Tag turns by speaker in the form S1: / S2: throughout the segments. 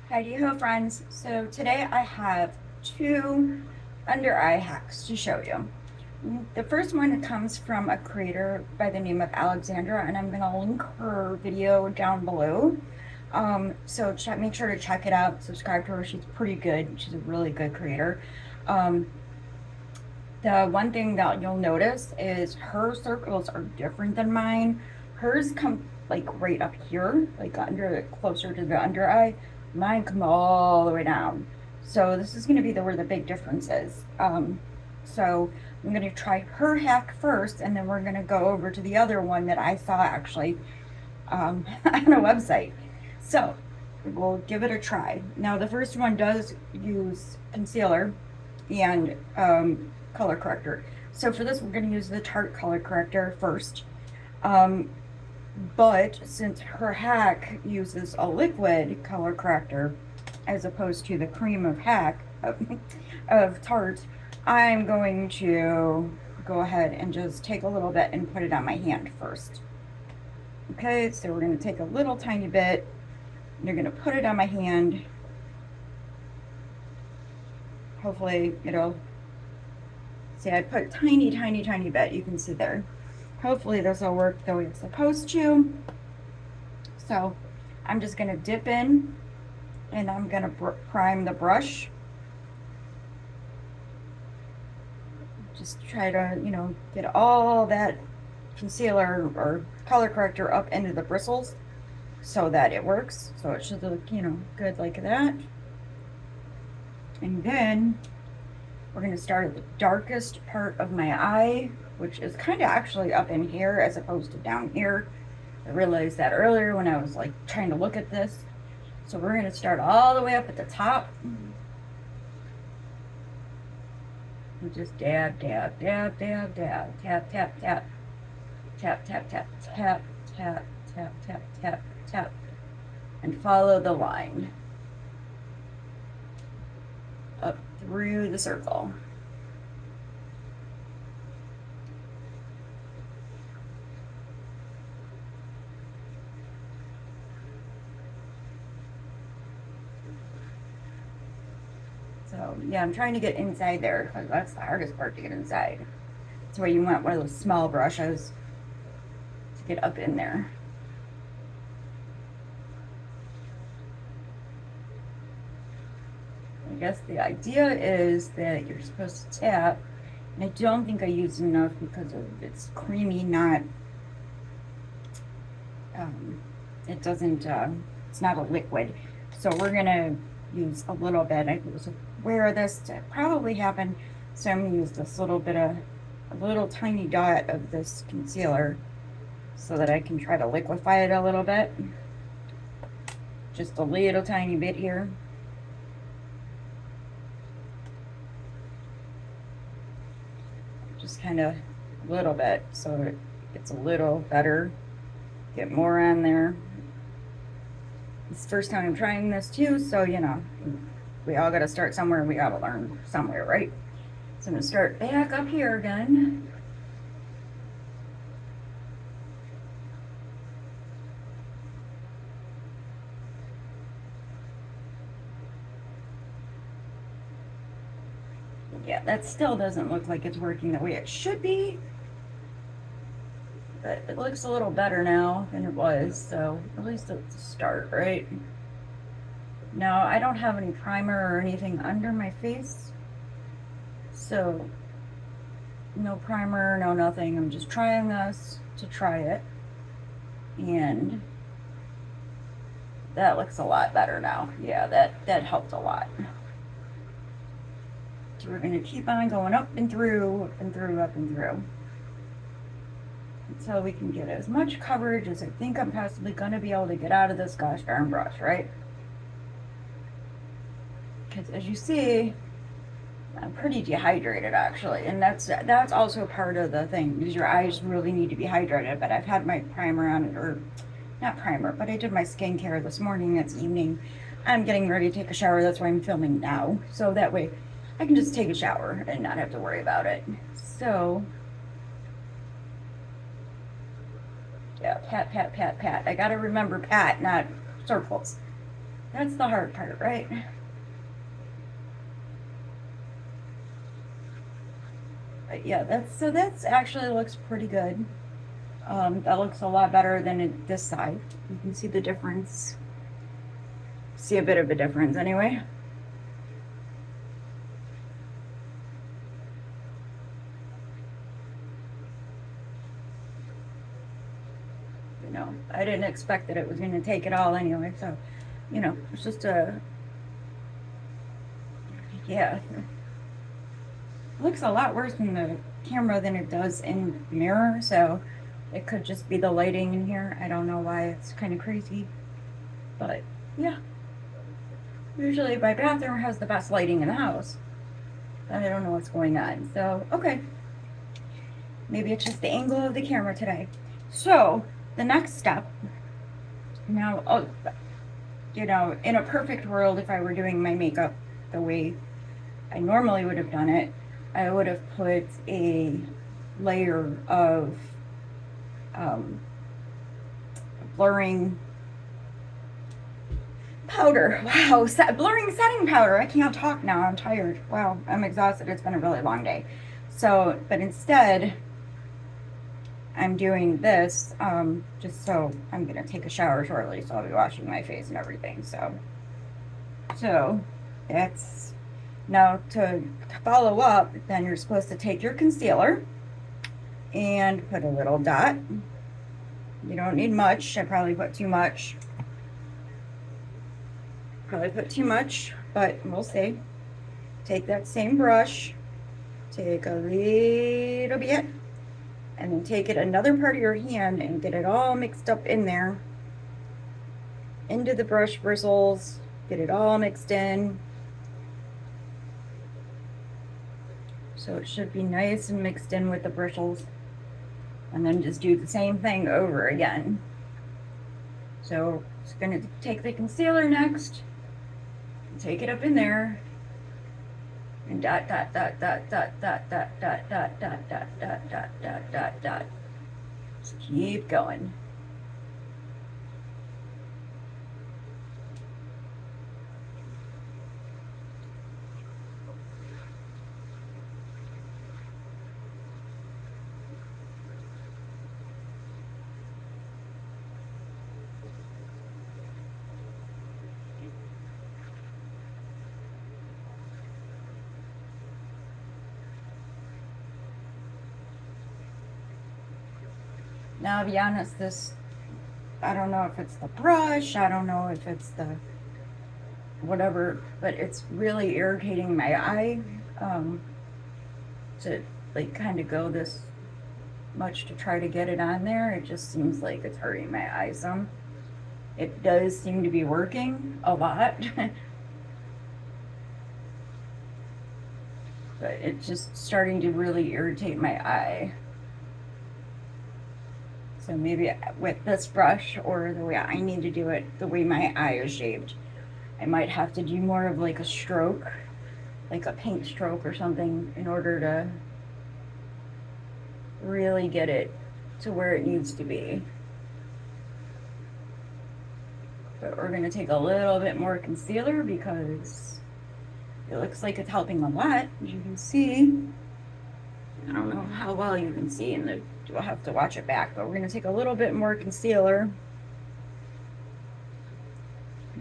S1: Heidi Ho friends. So today I have two under eye hacks to show you. The first one comes from a creator by the name of Alexandra, and I'm going to link her video down below. Make sure to check it out, subscribe to her. She's pretty good. She's a really good creator. Um, the one thing that you'll notice is her circles are different than mine. Hers come like right up here, like under, closer to the under eye. Mine come all the way down. So this is going to be where the big difference is. So I'm going to try her hack first, and then we're going to go over to the other one that I saw actually on a website. So we'll give it a try. Now the first one does use concealer and color corrector. So for this, we're going to use the Tarte color corrector first. Um, but since her hack uses a liquid color corrector as opposed to the cream of hack of Tarte, I'm going to go ahead and just take a little bit and put it on my hand first. Okay, so we're going to take a little tiny bit. You're going to put it on my hand. Hopefully it'll, see, I put tiny bit, you can see there. Hopefully this will work the way it's supposed to. So I'm just going to dip in, and I'm going to prime the brush. Just try to, get all that concealer or color corrector up into the bristles so that it works. So it should look, good like that. And then we're going to start at the darkest part of my eye, which is kind of actually up in here as opposed to down here. I realized that earlier when I was like trying to look at this. So we're going to start all the way up at the top. And just dab, tap, tap, tap, tap, tap, and follow the line up through the circle. So yeah, I'm trying to get inside there because that's the hardest part, to get inside. That's why you want one of those small brushes to get up in there. I guess the idea is that you're supposed to tap, and I don't think I used enough because it's creamy, not, it doesn't, it's not a liquid. So we're gonna use a little bit. I was aware of this to probably happen, so I'm gonna use this little bit of, a little tiny dot of this concealer so that I can try to liquefy it a little bit. Just a little tiny bit here. Just kind of a little bit so it gets a little better. Get more on there. It's the first time I'm trying this too, so we all got to start somewhere, and we got to learn somewhere, right? So I'm going to start back up here again. Yeah, that still doesn't look like it's working the way it should be, but it looks a little better now than it was, so at least it's a start, right? Now, I don't have any primer or anything under my face, so no primer, no nothing. I'm just trying this to try it, and that looks a lot better now. Yeah, that helped a lot. So we're going to keep on going up and through, up and through, up and through, until we can get as much coverage as I think I'm possibly going to be able to get out of this gosh darn brush, right? Because as you see, I'm pretty dehydrated actually, and that's also part of the thing, because your eyes really need to be hydrated. But I've had my primer on it, or not primer, but I did my skincare this morning. It's evening. I'm getting ready to take a shower. That's why I'm filming now, so that way I can just take a shower and not have to worry about it. So yeah, pat, pat, pat, pat. I gotta remember pat, not circles. That's the hard part, right? But yeah, that's actually looks pretty good. That looks a lot better than this side. You can see the difference. See a bit of a difference anyway. You know, I didn't expect that it was going to take it all anyway, so, you know, it's just a, yeah. It looks a lot worse in the camera than it does in the mirror, so it could just be the lighting in here. I don't know why it's kind of crazy, but yeah. Usually my bathroom has the best lighting in the house. I don't know what's going on, so, okay. Maybe it's just the angle of the camera today. So, the next step, now, oh, you know, in a perfect world, if I were doing my makeup the way I normally would have done it, I would have put a layer of blurring powder. Wow, blurring setting powder. I can't talk now. I'm tired. Wow, I'm exhausted. It's been a really long day. So, but instead, I'm doing this just so I'm gonna take a shower shortly, so I'll be washing my face and everything. So that's now to follow up. Then you're supposed to take your concealer and put a little dot. You don't need much. I probably put too much. But we'll see. Take that same brush, take a little bit, and then take it another part of your hand and get it all mixed up in there, into the brush bristles, get it all mixed in. So it should be nice and mixed in with the bristles. And then just do the same thing over again. So it's gonna take the concealer next, take it up in there, and dot, dot, dot, dot, dot, dot, dot, dot, dot, dot, dot, dot, dot, dot, dot, dot. Just keep going. Now, to be honest, I don't know if it's the brush, I don't know if it's the whatever, but it's really irritating my eye to like kind of go this much to try to get it on there. It just seems like it's hurting my eye some. It does seem to be working a lot. But it's just starting to really irritate my eye. So maybe with this brush, or the way I need to do it, the way my eye is shaped, I might have to do more of like a stroke, like a paint stroke or something, in order to really get it to where it needs to be. But we're gonna take a little bit more concealer because it looks like it's helping a lot, as you can see. I don't know how well you can see in the, you'll have to watch it back, but we're gonna take a little bit more concealer.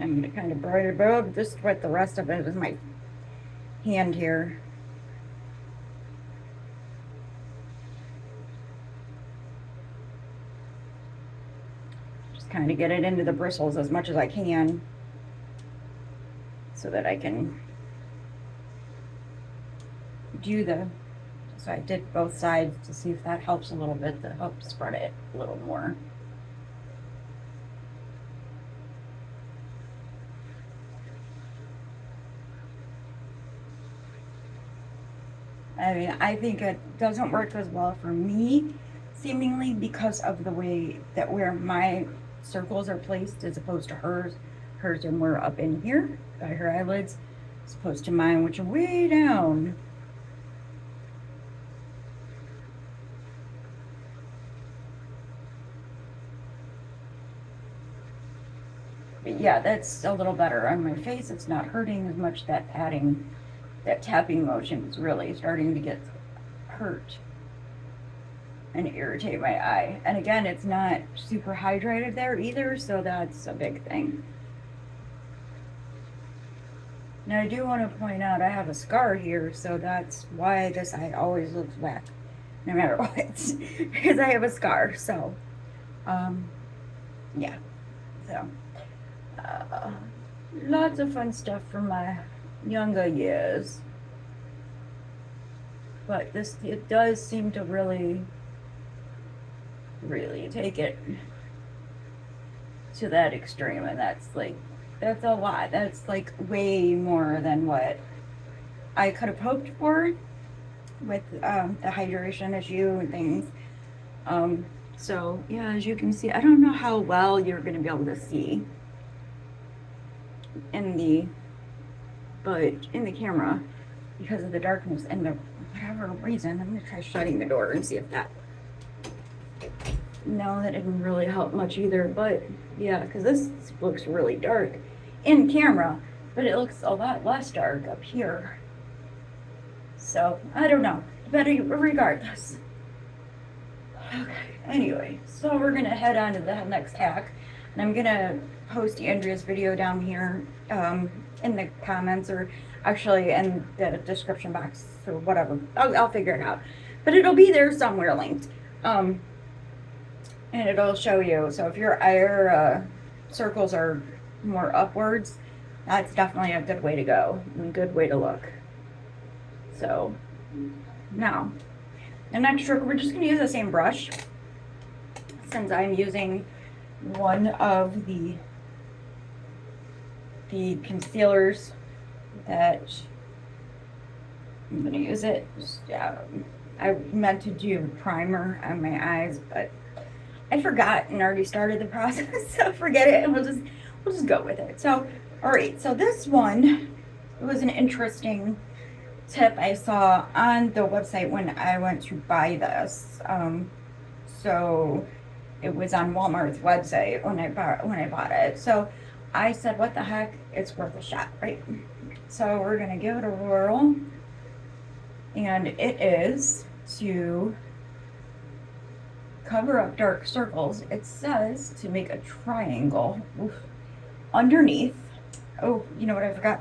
S1: I'm gonna kind of rub just with the rest of it with my hand here. Just kind of get it into the bristles as much as I can so that I can do so I did both sides to see if that helps a little bit, to help spread it a little more. I mean, I think it doesn't work as well for me, seemingly, because of the way that where my circles are placed as opposed to hers. Hers are more up in here by her eyelids, as opposed to mine, which are way down. But yeah, that's a little better on my face. It's not hurting as much. That patting, that tapping motion is really starting to get hurt and irritate my eye. And again, it's not super hydrated there either, so that's a big thing. Now, I do want to point out I have a scar here, so that's why this eye always looks whack, no matter what, because I have a scar. So, yeah. So, lots of fun stuff from my younger years. But it does seem to really take it to that extreme, and that's a lot. That's like way more than what I could have hoped for with the hydration issue and things. So yeah, as you can see, I don't know how well you're going to be able to see in the camera because of the darkness and the whatever reason. I'm going to try shutting the door and see if that. No, that didn't really help much either, but yeah, because this looks really dark in camera, but it looks a lot less dark up here. So, I don't know, but regardless. Okay, anyway, so we're gonna head on to the next hack, and I'm gonna post Andrea's video down here in the comments, or actually in the description box, or whatever. I'll figure it out, but it'll be there somewhere linked. And it'll show you. So if your eye circles are more upwards, that's definitely a good way to go and a good way to look. So now, the next trick, we're just going to use the same brush since I'm using one of the concealers that I'm going to use it. I meant to do primer on my eyes, but I forgot and already started the process, so forget it, and we'll just go with it. So, all right, so this one was an interesting tip I saw on the website when I went to buy this. So it was on Walmart's website when I bought it. So I said, what the heck, it's worth a shot, right? So we're gonna give it a whirl, and it is to cover up dark circles. It says to make a triangle underneath. Oh, you know what I forgot?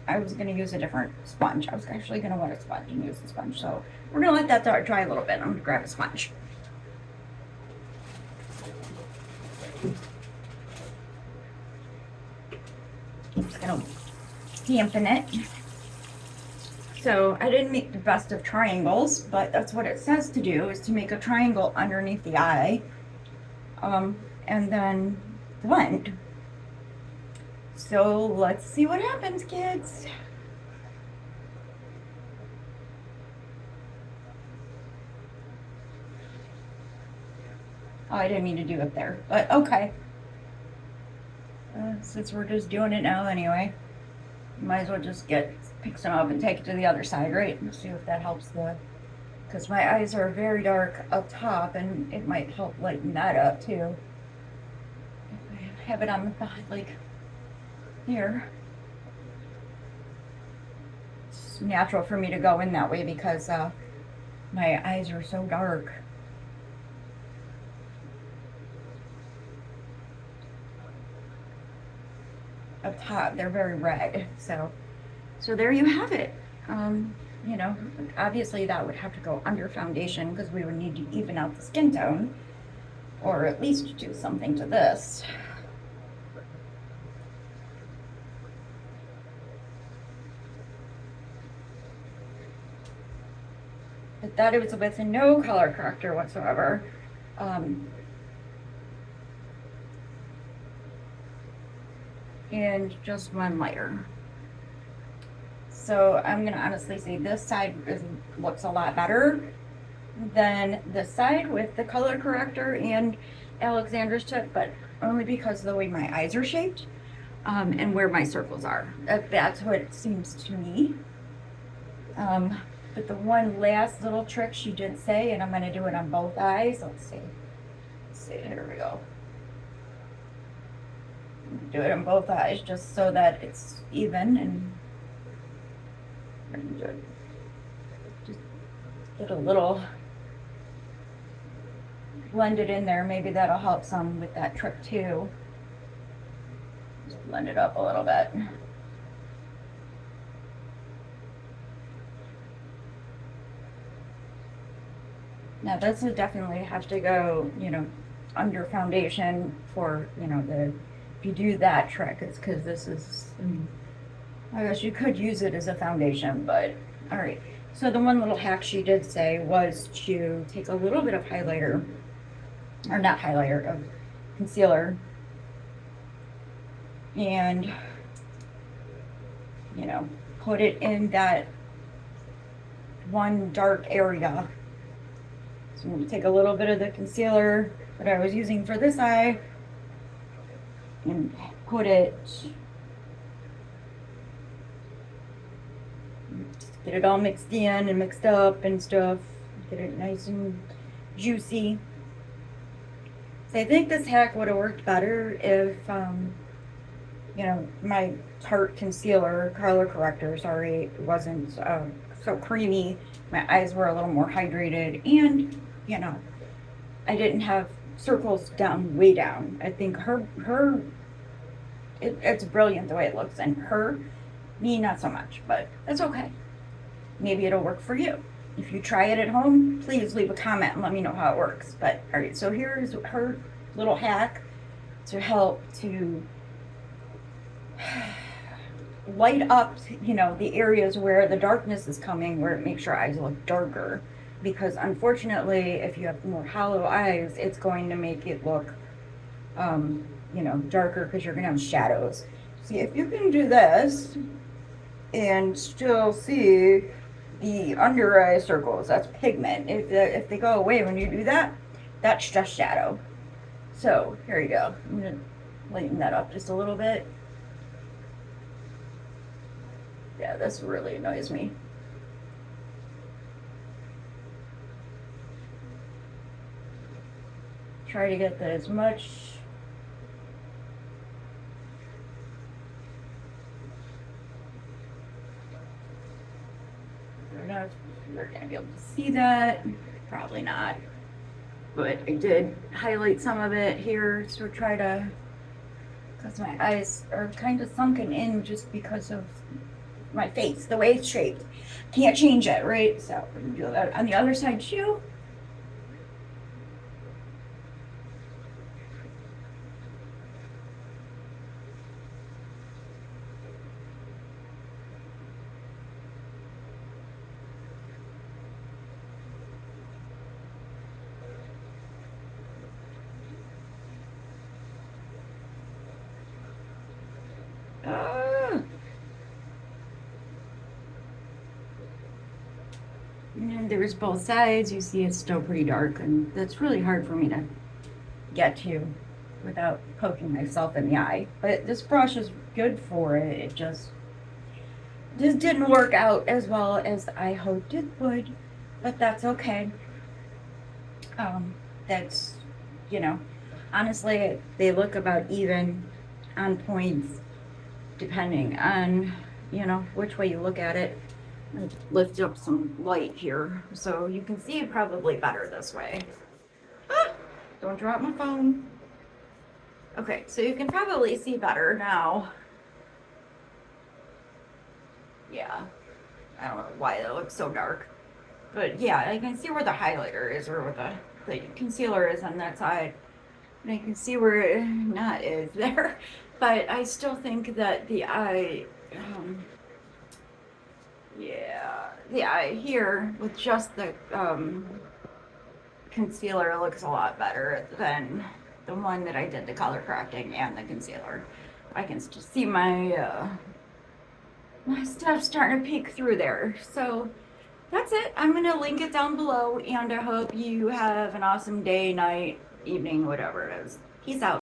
S1: I was going to use a different sponge. I was actually going to want a sponge and use the sponge. So we're going to let that dry a little bit. I'm going to grab a sponge. Just going to dampen it. So I didn't make the best of triangles, but that's what it says to do, is to make a triangle underneath the eye, and then blend. So let's see what happens, kids. Oh, I didn't mean to do it there, but okay. Since we're just doing it now anyway, might as well just pick some up and take it to the other side, right? And see if that helps because my eyes are very dark up top, and it might help lighten that up too. If I have it on the like here. It's natural for me to go in that way because my eyes are so dark. Up top, they're very red, so there you have it. You know, obviously that would have to go under foundation because we would need to even out the skin tone, or at least do something to this. But that it was with no color corrector whatsoever. And just one lighter. So I'm gonna honestly say this side looks a lot better than this side with the color corrector and Alexandra's tip, but only because of the way my eyes are shaped, and where my circles are. That's what it seems to me. But the one last little trick she did say, and I'm gonna do it on both eyes. Let's see, here we go. Do it on both eyes just so that it's even and just get a little blended in there. Maybe that'll help some with that trick too. Just blend it up a little bit. Now this would definitely have to go, under foundation for, if you do that trick, it's because this is, I guess you could use it as a foundation, but all right. So the one little hack she did say was to take a little bit of highlighter, or not highlighter, of concealer, and, put it in that one dark area. So I'm going to take a little bit of the concealer that I was using for this eye and put it, just get it all mixed in and mixed up and stuff, get it nice and juicy. So I think this hack would have worked better if, my Tarte concealer, color corrector, sorry, wasn't so creamy. My eyes were a little more hydrated, and I didn't have circles down way down. I think it's brilliant the way it looks, and me not so much, but that's okay. Maybe it'll work for you. If you try it at home, please leave a comment and let me know how it works. But all right, so here's her little hack to help to light up, the areas where the darkness is coming, where it makes your eyes look darker. Because unfortunately, if you have more hollow eyes, it's going to make it look, darker because you're going to have shadows. See, if you can do this and still see the under eye circles, that's pigment. If they go away when you do that, that's just shadow. So here you go. I'm going to lighten that up just a little bit. Yeah, this really annoys me. Try to get that as much I don't know if you're gonna be able to see that. Probably not. But I did highlight some of it here, so try to, because my eyes are kind of sunken in just because of my face, the way it's shaped. Can't change it, right? So we're gonna do that on the other side too. And there's both sides. You see it's still pretty dark, and that's really hard for me to get to without poking myself in the eye. But this brush is good for it. It just didn't work out as well as I hoped it would, but that's okay. That's, honestly, they look about even on points depending on, which way you look at it. I'll lift up some light here so you can see probably better this way. Don't drop my phone. Okay, so you can probably see better now. Yeah, I don't know why it looks so dark. But yeah, I can see where the highlighter is, or where the concealer is on that side. And I can see where it not is there. But I still think that the eye, the eye here with just the concealer looks a lot better than the one that I did the color correcting and the concealer. I can just see my my stuff starting to peek through there. So that's it. I'm going to link it down below, and I hope you have an awesome day, night, evening, whatever it is. Peace out.